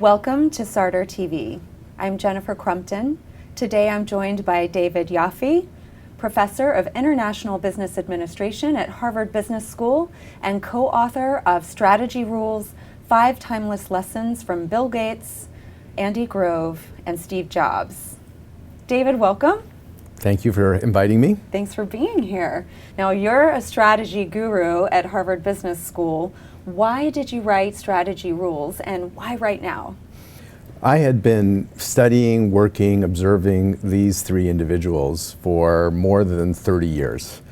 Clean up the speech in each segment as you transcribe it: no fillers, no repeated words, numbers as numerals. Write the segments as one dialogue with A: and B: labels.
A: Welcome to Starr TV. I'm Jennifer Crumpton. Today I'm joined by David Yoffie, Professor of International Business Administration at Harvard Business School and co-author of Strategy Rules, 5 Timeless Lessons from Bill Gates, Andy Grove, and Steve Jobs. David, welcome.
B: Thank you for inviting me.
A: Thanks for being here. Now, you're a strategy guru at Harvard Business School. Why did you write Strategy Rules, and why right now?
B: I had been studying, working, observing these 3 individuals for more than 30 years.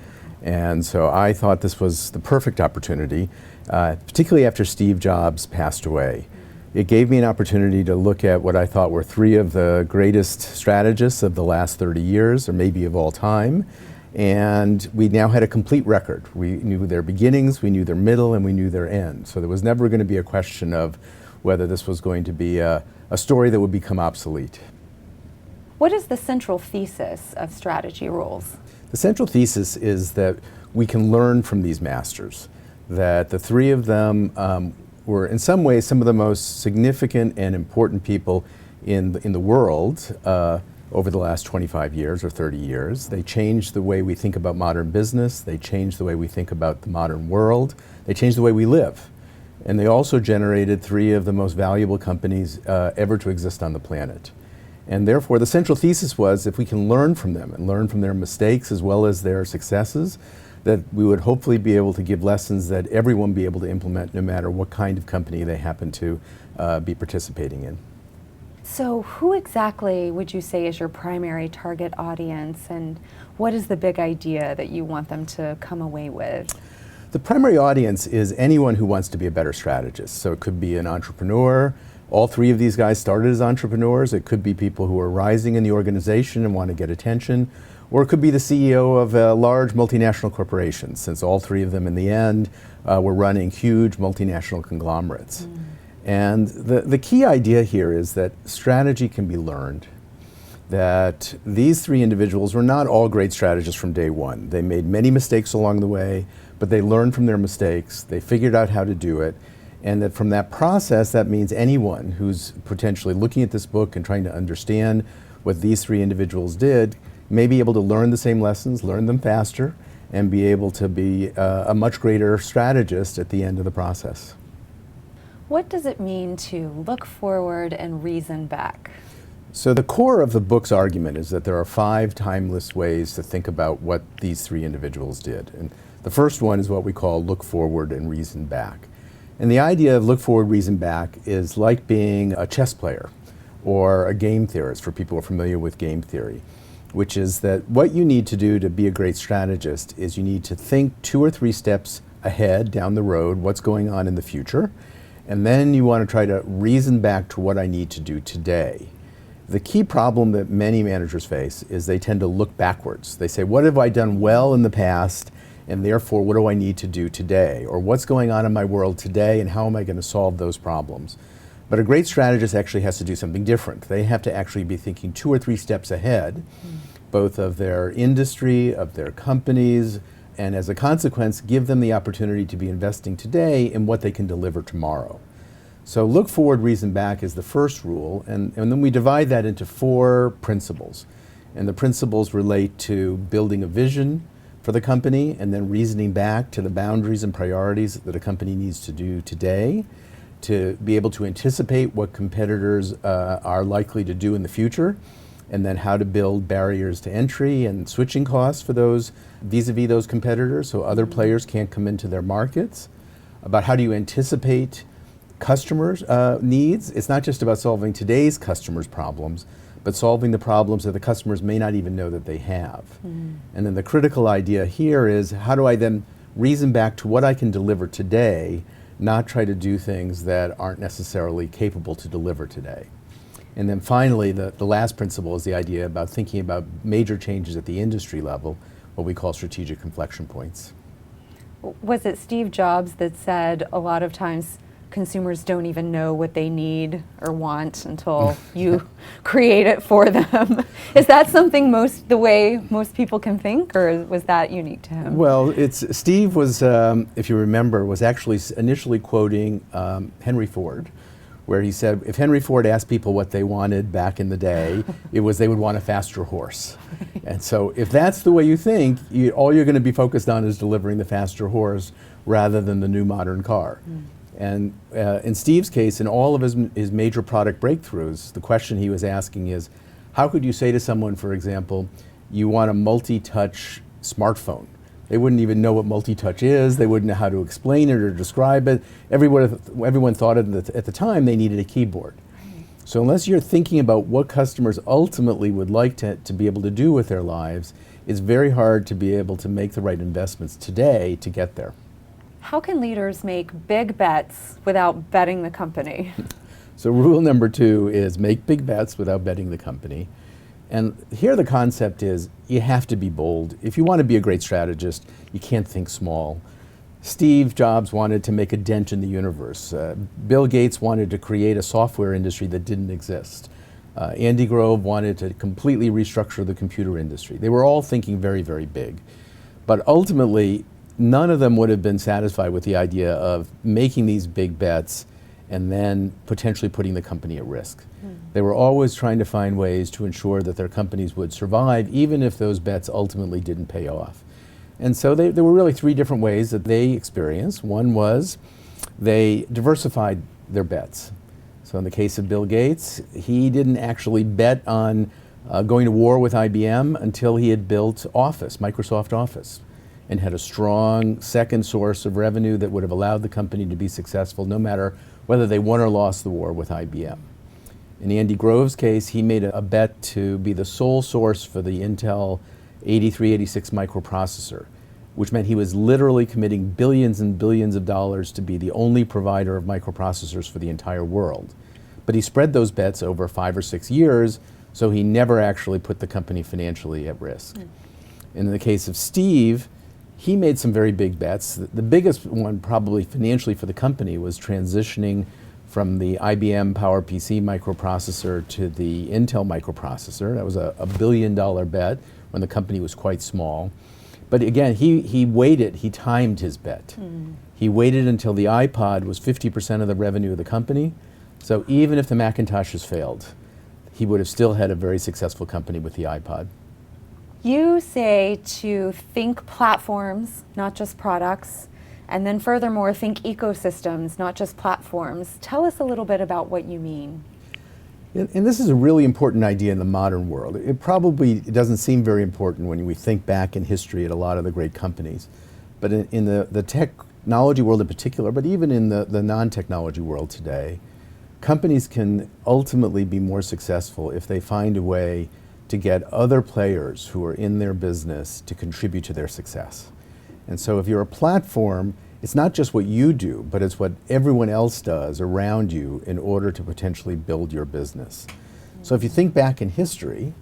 B: And so I thought this was the perfect opportunity, particularly after Steve Jobs passed away. It gave me an opportunity to look at what I thought were 3 of the greatest strategists of the last 30 years, or maybe of all time. And we now had a complete record. We knew their beginnings, we knew their middle, and we knew their end. So there was never going to be a question of whether this was going to be a story that would become obsolete.
A: What is the central thesis of Strategy Rules?
B: The central thesis is that we can learn from these masters, that the 3 of them were in some ways some of the most significant and important people in the world over the last 25 years or 30 years. They changed the way we think about modern business. They changed the way we think about the modern world. They changed the way we live. And they also generated 3 of the most valuable companies ever to exist on the planet. And therefore, the central thesis was if we can learn from them and learn from their mistakes as well as their successes, that we would hopefully be able to give lessons that everyone be able to implement no matter what kind of company they happen to be participating in.
A: So who exactly would you say is your primary target audience, and what is the big idea that you want them to come away with?
B: The primary audience is anyone who wants to be a better strategist. So it could be an entrepreneur. All 3 of these guys started as entrepreneurs. It could be people who are rising in the organization and want to get attention. Or it could be the CEO of a large multinational corporation, since all 3 of them in the end were running huge multinational conglomerates. And the key idea here is that strategy can be learned, that these 3 individuals were not all great strategists from day one. They made many mistakes along the way, but they learned from their mistakes, they figured out how to do it, and that from that process, that means anyone who's potentially looking at this book and trying to understand what these 3 individuals did may be able to learn the same lessons, learn them faster, and be able to be a much greater strategist at the end of the process.
A: What does it mean to look forward and reason back?
B: So the core of the book's argument is that there are 5 timeless ways to think about what these 3 individuals did. And the first one is what we call look forward and reason back. And the idea of look forward, reason back is like being a chess player or a game theorist, for people who are familiar with game theory, which is that what you need to do to be a great strategist is you need to think 2 or 3 steps ahead down the road, what's going on in the future, and then you want to try to reason back to what I need to do today. The key problem that many managers face is they tend to look backwards. They say, what have I done well in the past, and therefore what do I need to do today? Or what's going on in my world today, and how am I going to solve those problems? But a great strategist actually has to do something different. They have to actually be thinking 2 or 3 steps ahead, both of their industry, of their companies, and as a consequence, give them the opportunity to be investing today in what they can deliver tomorrow. So look forward, reason back is the first rule, and then we divide that into 4 principles. And the principles relate to building a vision for the company, and then reasoning back to the boundaries and priorities that a company needs to do today, to be able to anticipate what competitors are likely to do in the future, and then how to build barriers to entry and switching costs for those vis-a-vis those competitors so other players can't come into their markets, about how do you anticipate customers' needs. It's not just about solving today's customers' problems, but solving the problems that the customers may not even know that they have. And then the critical idea here is how do I then reason back to what I can deliver today, not try to do things that aren't necessarily capable to deliver today. And then finally, the last principle is the idea about thinking about major changes at the industry level, what we call strategic inflection points.
A: Was it Steve Jobs that said a lot of times consumers don't even know what they need or want until you create it for them? Is that something the way most people can think, or was that unique to him?
B: Well, Steve was, if you remember, was actually initially quoting Henry Ford, where he said if Henry Ford asked people what they wanted back in the day, it was they would want a faster horse. And so if that's the way you think, all you're going to be focused on is delivering the faster horse rather than the new modern car. And in Steve's case, in all of his major product breakthroughs, the question he was asking is, how could you say to someone, for example, you want a multi-touch smartphone? They wouldn't even know what multi-touch is. They wouldn't know how to explain it or describe it. Everyone thought at the time they needed a keyboard. So unless you're thinking about what customers ultimately would like to be able to do with their lives, it's very hard to be able to make the right investments today to get there.
A: How can leaders make big bets without betting the company?
B: So rule number 2 is make big bets without betting the company. And here the concept is you have to be bold. If you want to be a great strategist, you can't think small. Steve Jobs wanted to make a dent in the universe. Bill Gates wanted to create a software industry that didn't exist. Andy Grove wanted to completely restructure the computer industry. They were all thinking very, very big. But ultimately, none of them would have been satisfied with the idea of making these big bets and then potentially putting the company at risk. They were always trying to find ways to ensure that their companies would survive, even if those bets ultimately didn't pay off. And so there were really 3 different ways that they experienced. One was they diversified their bets. So in the case of Bill Gates, he didn't actually bet on going to war with IBM until he had built Office, Microsoft Office, and had a strong second source of revenue that would have allowed the company to be successful no matter whether they won or lost the war with IBM. In Andy Grove's case, he made a bet to be the sole source for the Intel 8386 microprocessor, which meant he was literally committing billions and billions of dollars to be the only provider of microprocessors for the entire world. But he spread those bets over 5 or 6 years, so he never actually put the company financially at risk. In the case of Steve, he made some very big bets. The biggest one probably financially for the company was transitioning from the IBM PowerPC microprocessor to the Intel microprocessor. That was a $1 billion bet when the company was quite small. But again, he waited, he timed his bet. He waited until the iPod was 50% of the revenue of the company. So even if the Macintoshes failed, he would have still had a very successful company with the iPod.
A: You say to think platforms, not just products, and then furthermore, think ecosystems, not just platforms. Tell us a little bit about what you mean.
B: And this is a really important idea in the modern world. It probably doesn't seem very important when we think back in history at a lot of the great companies. But in the technology world in particular, but even in the non-technology world today, companies can ultimately be more successful if they find a way to get other players who are in their business to contribute to their success. And so if you're a platform, it's not just what you do, but it's what everyone else does around you in order to potentially build your business. So if you think back in history,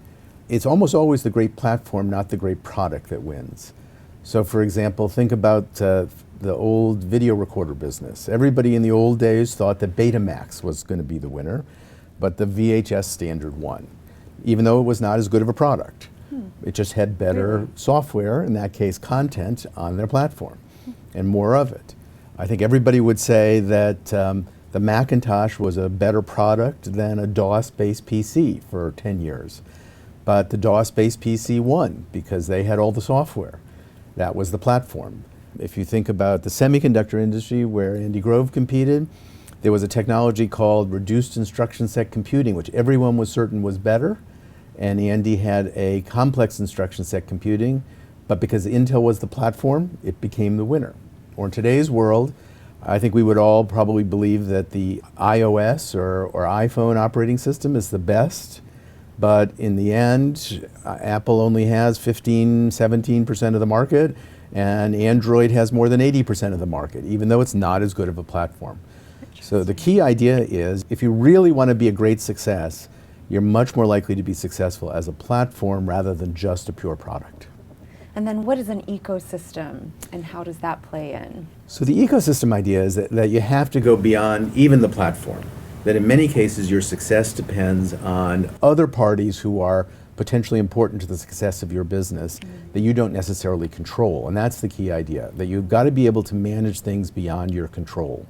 B: it's almost always the great platform, not the great product that wins. So for example, think about the old video recorder business. Everybody in the old days thought that Betamax was going to be the winner, but the VHS standard won, even though it was not as good of a product. It just had better software, in that case content, on their platform, and more of it. I think everybody would say that the Macintosh was a better product than a DOS-based PC for 10 years. But the DOS-based PC won because they had all the software. That was the platform. If you think about the semiconductor industry where Andy Grove competed, there was a technology called reduced instruction set computing, which everyone was certain was better. And Andy had a complex instruction set computing, but because Intel was the platform, it became the winner. Or in today's world, I think we would all probably believe that the iOS or iPhone operating system is the best, but in the end, Apple only has 15, 17% of the market, and Android has more than 80% of the market, even though it's not as good of a platform. So the key idea is, if you really want to be a great success, you're much more likely to be successful as a platform rather than just a pure product.
A: And then what is an ecosystem, and how does that play in?
B: So the ecosystem idea is that you have to go beyond even the platform. That in many cases your success depends on other parties who are potentially important to the success of your business that you don't necessarily control. And that's the key idea, that you've got to be able to manage things beyond your control.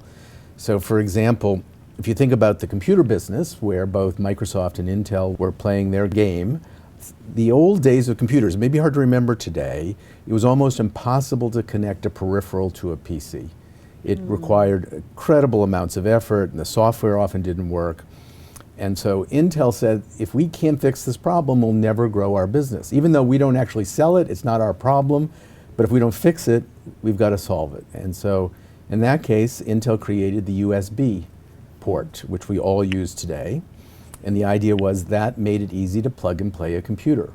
B: So for example, if you think about the computer business, where both Microsoft and Intel were playing their game, the old days of computers, it may be hard to remember today, it was almost impossible to connect a peripheral to a PC. It required incredible amounts of effort, and the software often didn't work. And so Intel said, if we can't fix this problem, we'll never grow our business. Even though we don't actually sell it, it's not our problem, but if we don't fix it, we've got to solve it. And so in that case, Intel created the USB port, which we all use today. And the idea was that made it easy to plug and play a computer.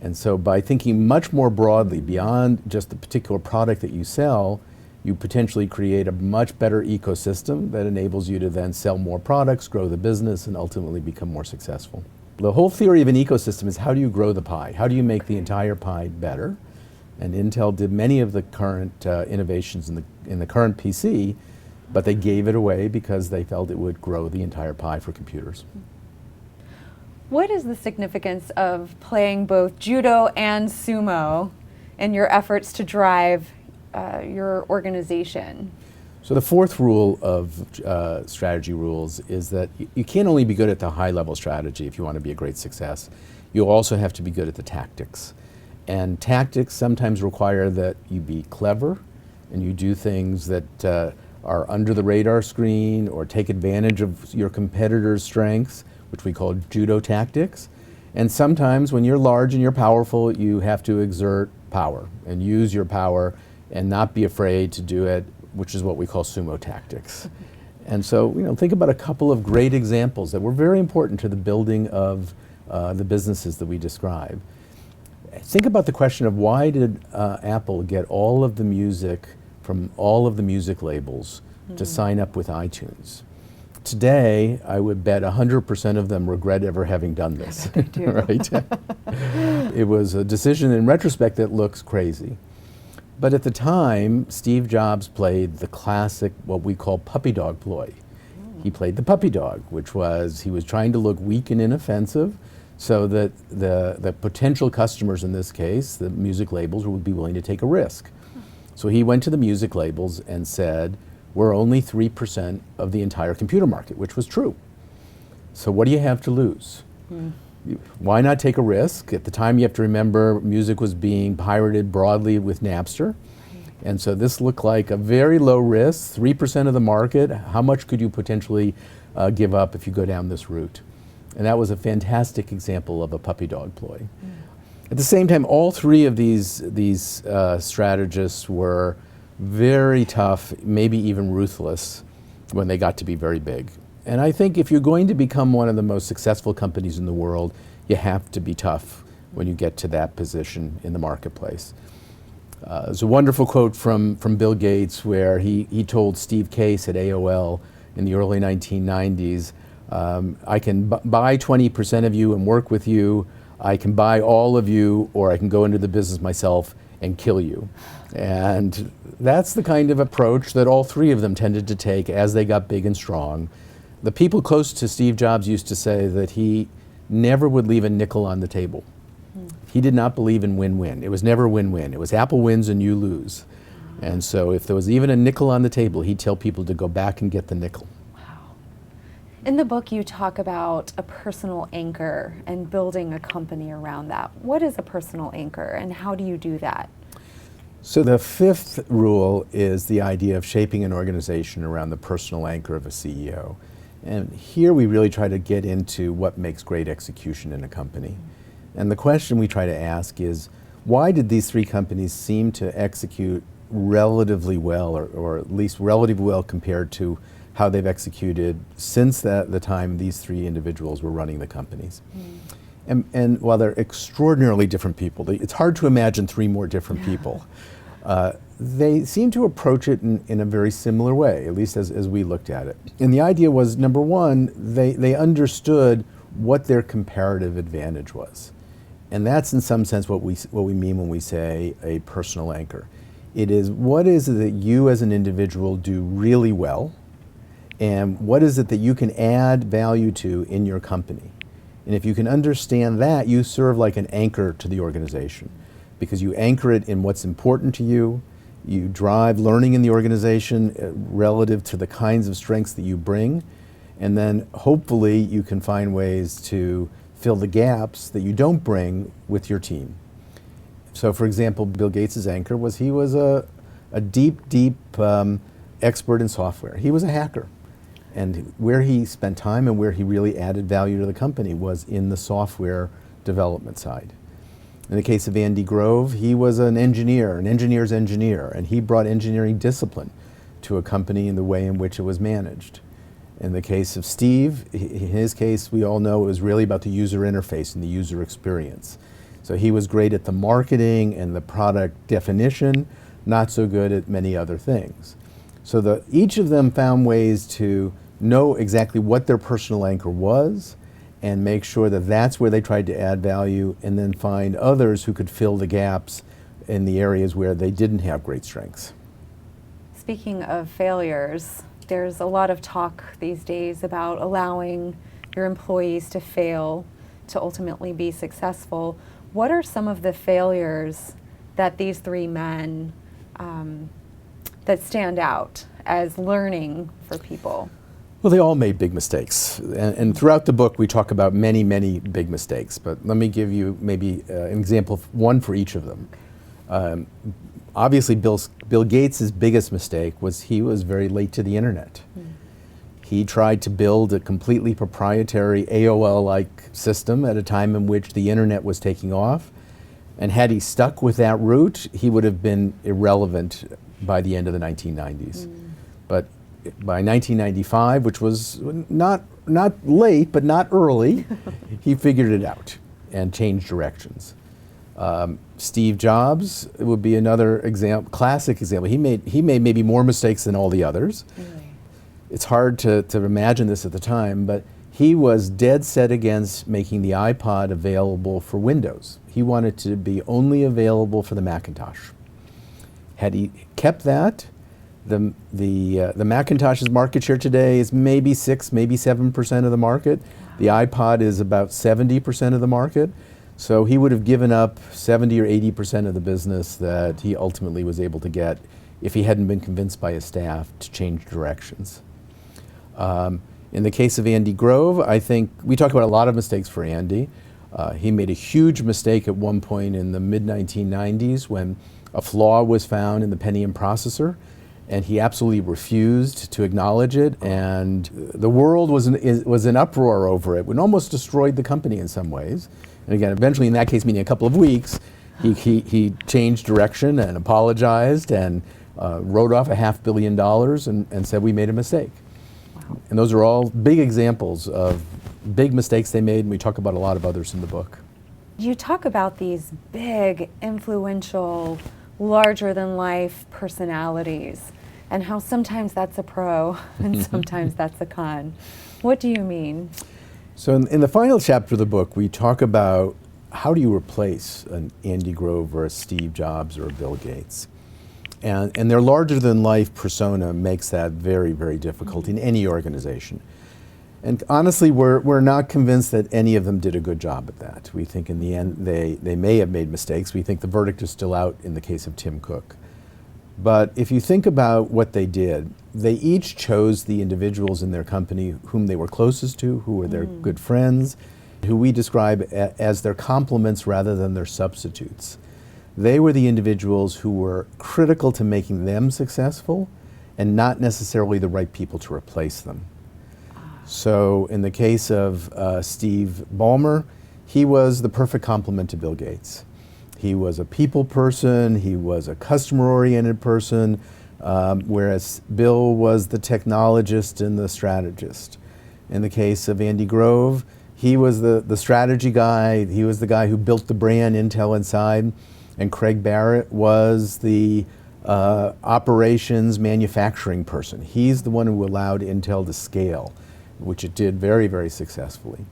B: And so by thinking much more broadly beyond just the particular product that you sell, you potentially create a much better ecosystem that enables you to then sell more products, grow the business, and ultimately become more successful. The whole theory of an ecosystem is, how do you grow the pie? How do you make the entire pie better? And Intel did many of the current innovations in the current PC, but they gave it away because they felt it would grow the entire pie for computers.
A: What is the significance of playing both judo and sumo in your efforts to drive your organization?
B: So the fourth rule of strategy rules is that you can't only be good at the high level strategy if you want to be a great success. You also have to be good at the tactics. And tactics sometimes require that you be clever and you do things that are under the radar screen or take advantage of your competitor's strengths, which we call judo tactics. And sometimes when you're large and you're powerful, you have to exert power and use your power and not be afraid to do it, which is what we call sumo tactics. And so, think about a couple of great examples that were very important to the building of the businesses that we describe. Think about the question of, why did Apple get all of the music from all of the music labels to sign up with iTunes? Today, I would bet 100% of them regret ever having done this.
A: They do.
B: Right? It was a decision in retrospect that looks crazy. But at the time, Steve Jobs played the classic, what we call puppy dog ploy. He played the puppy dog, which was, he was trying to look weak and inoffensive so that the potential customers, in this case, the music labels, would be willing to take a risk. So he went to the music labels and said, we're only 3% of the entire computer market, which was true. So what do you have to lose? Why not take a risk? At the time, you have to remember, music was being pirated broadly with Napster. And so this looked like a very low risk, 3% of the market. How much could you potentially give up if you go down this route? And that was a fantastic example of a puppy dog ploy. At the same time, all three of these strategists were very tough, maybe even ruthless, when they got to be very big. And I think if you're going to become one of the most successful companies in the world, you have to be tough when you get to that position in the marketplace. There's a wonderful quote from Bill Gates where he told Steve Case at AOL in the early 1990s, I can buy 20% of you and work with you, I can buy all of you, or I can go into the business myself and kill you. And that's the kind of approach that all three of them tended to take as they got big and strong. The people close to Steve Jobs used to say that he never would leave a nickel on the table. He did not believe in win-win. It was never win-win. It was Apple wins and you lose. And so if there was even a nickel on the table, he'd tell people to go back and get the nickel.
A: Wow. In the book, you talk about a personal anchor and building a company around that. What is a personal anchor and how do you do that?
B: So the fifth rule is the idea of shaping an organization around the personal anchor of a CEO. And here we really try to get into what makes great execution in a company. And the question we try to ask is, why did these three companies seem to execute relatively well, or at least relatively well compared to how they've executed since the time these three individuals were running the companies? And while they're extraordinarily different people, it's hard to imagine three more different people. They seem to approach it in a very similar way, at least as we looked at it. And the idea was, number one, they understood what their comparative advantage was. And that's in some sense what we mean when we say a personal anchor. It is, what is it that you as an individual do really well, and what is it that you can add value to in your company? And if you can understand that, you serve like an anchor to the organization, because you anchor it in what's important to you. You drive learning in the organization relative to the kinds of strengths that you bring, And then hopefully you can find ways to fill the gaps that you don't bring with your team. So for example, Bill Gates' anchor was he was a deep expert in software. He was a hacker. And where he spent time and where he really added value to the company was in the software development side. In the case of Andy Grove, he was an engineer's engineer, and he brought engineering discipline to a company in the way in which it was managed. In the case of Steve, in his case, we all know it was really about the user interface and the user experience. So he was great at the marketing and the product definition, not so good at many other things. So each of them found ways to know exactly what their personal anchor was and make sure that that's where they tried to add value, and then find others who could fill the gaps in the areas where they didn't have great strengths.
A: Speaking of failures, there's a lot of talk these days about allowing your employees to fail to ultimately be successful. What are some of the failures that these three men that stand out as learning for people?
B: Well, they all made big mistakes. And throughout the book, we talk about many, many big mistakes. But let me give you maybe an example of one for each of them. Obviously, Bill Gates' biggest mistake was he was very late to the internet. He tried to build a completely proprietary AOL-like system at a time in which the internet was taking off. And had he stuck with that route, he would have been irrelevant by the end of the 1990s. But by 1995, which was not late, but not early, he figured it out and changed directions. Steve Jobs would be another classic example. He made maybe more mistakes than all the others. Really? It's hard to imagine this at the time, but he was dead set against making the iPod available for Windows. He wanted to be only available for the Macintosh. Had he kept that, the Macintosh's market share today is maybe 6, maybe 7% of the market. The iPod is about 70% of the market. So he would have given up 70 or 80% of the business that he ultimately was able to get if he hadn't been convinced by his staff to change directions. In the case of Andy Grove, I think we talk about a lot of mistakes for Andy. He made a huge mistake at one point in the mid-1990s when a flaw was found in the Pentium processor, and he absolutely refused to acknowledge it, and the world was in uproar over it. It almost destroyed the company in some ways. And again, eventually in that case, meaning a couple of weeks, he changed direction and apologized and wrote off $500 million and said we made a mistake. Wow. And those are all big examples of big mistakes they made, and we talk about a lot of others in the book.
A: You talk about these big, influential, larger-than-life personalities and how sometimes that's a pro and sometimes that's a con. What do you mean?
B: So in the final chapter of the book, we talk about how do you replace an Andy Grove or a Steve Jobs or a Bill Gates. And their larger-than-life persona makes that very, very difficult in any organization. And honestly, we're not convinced that any of them did a good job at that. We think in the end they may have made mistakes. We think the verdict is still out in the case of Tim Cook. But if you think about what they did, they each chose the individuals in their company whom they were closest to, who were their good friends, who we describe as their complements rather than their substitutes. They were the individuals who were critical to making them successful and not necessarily the right people to replace them. So in the case of Steve Ballmer, he was the perfect complement to Bill Gates. He was a people person, he was a customer-oriented person, whereas Bill was the technologist and the strategist. In the case of Andy Grove, he was the strategy guy, he was the guy who built the brand Intel Inside, and Craig Barrett was the operations manufacturing person. He's the one who allowed Intel to scale, which it did very, very successfully.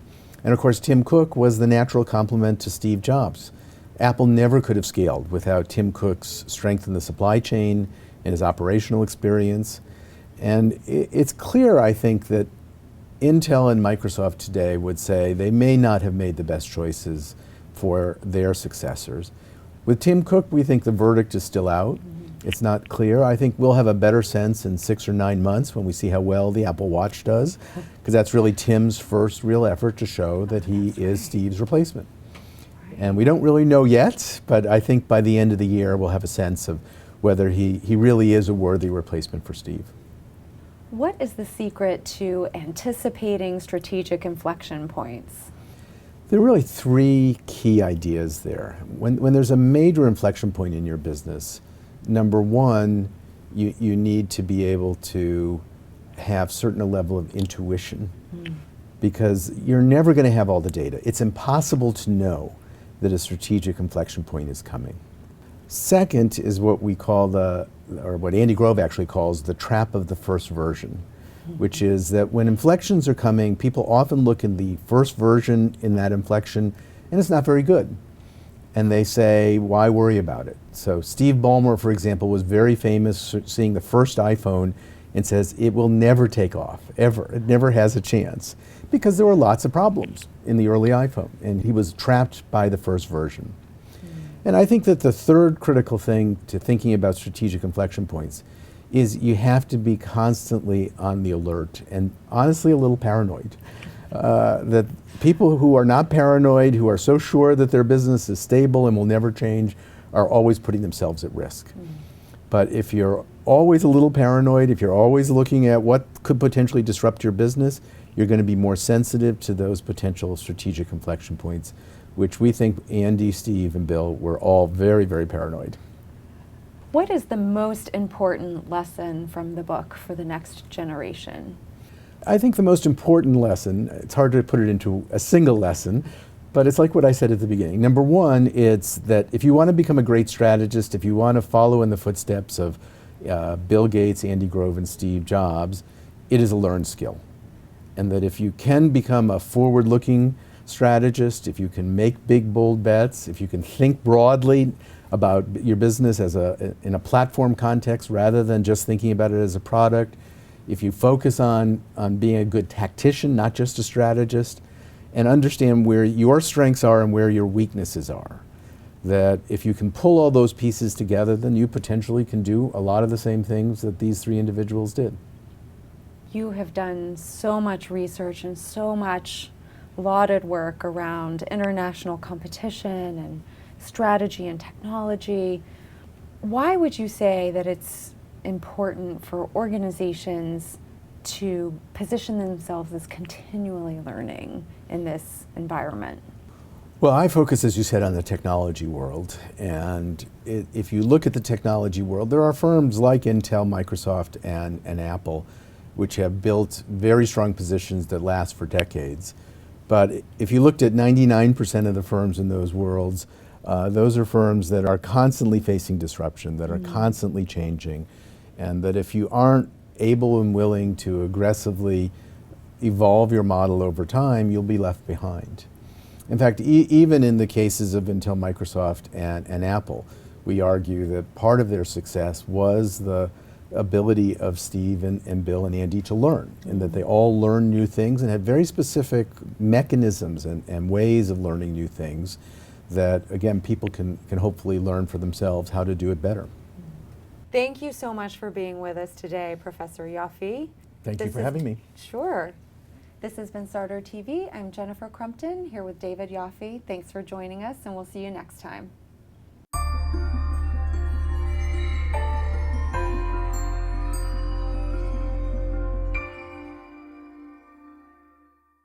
B: And of course, Tim Cook was the natural complement to Steve Jobs. Apple never could have scaled without Tim Cook's strength in the supply chain and his operational experience. And it's clear, I think, that Intel and Microsoft today would say they may not have made the best choices for their successors. With Tim Cook, we think the verdict is still out. It's not clear. I think we'll have a better sense in 6 or 9 months when we see how well the Apple Watch does, because that's really Tim's first real effort to show that he is Steve's replacement. And we don't really know yet, but I think by the end of the year we'll have a sense of whether he really is a worthy replacement for Steve.
A: What is the secret to anticipating strategic inflection points?
B: There are really 3 key ideas there. When there's a major inflection point in your business, number 1, you need to be able to have certain level of intuition, because you're never going to have all the data. It's impossible to know that a strategic inflection point is coming. Second is what we call or what Andy Grove actually calls the trap of the first version, which is that when inflections are coming, people often look in the first version in that inflection and it's not very good. And they say, why worry about it? So Steve Ballmer, for example, was very famous seeing the first iPhone and says, it will never take off, ever. It never has a chance, because there were lots of problems in the early iPhone, and he was trapped by the first version. And I think that the third critical thing to thinking about strategic inflection points is you have to be constantly on the alert, and honestly a little paranoid. That people who are not paranoid, who are so sure that their business is stable and will never change, are always putting themselves at risk. But if you're always a little paranoid, if you're always looking at what could potentially disrupt your business, you're going to be more sensitive to those potential strategic inflection points, which we think Andy, Steve, and Bill were all very, very paranoid.
A: What is the most important lesson from the book for the next generation?
B: I think the most important lesson, it's hard to put it into a single lesson, but it's like what I said at the beginning. Number 1, it's that if you want to become a great strategist, if you want to follow in the footsteps of Bill Gates, Andy Grove, and Steve Jobs, it is a learned skill. And that if you can become a forward-looking strategist, if you can make big, bold bets, if you can think broadly about your business in a platform context rather than just thinking about it as a product, if you focus on being a good tactician, not just a strategist, and understand where your strengths are and where your weaknesses are, that if you can pull all those pieces together, then you potentially can do a lot of the same things that these 3 individuals did.
A: You have done so much research and so much lauded work around international competition and strategy and technology. Why would you say that it's important for organizations to position themselves as continually learning in this environment?
B: Well, I focus, as you said, on the technology world. And if you look at the technology world, there are firms like Intel, Microsoft, and Apple, which have built very strong positions that last for decades. But if you looked at 99% of the firms in those worlds, those are firms that are constantly facing disruption, that are constantly changing, and that if you aren't able and willing to aggressively evolve your model over time, you'll be left behind. In fact, even in the cases of Intel, Microsoft, and Apple, we argue that part of their success was the ability of Steve and Bill and Andy to learn, and that they all learn new things and have very specific mechanisms and ways of learning new things that, again, people can hopefully learn for themselves how to do it better.
A: Thank you so much for being with us today, Professor Yoffie.
B: Thank you for having me.
A: Sure. This has been Starter TV. I'm Jennifer Crumpton, here with David Yoffie. Thanks for joining us, and we'll see you next time.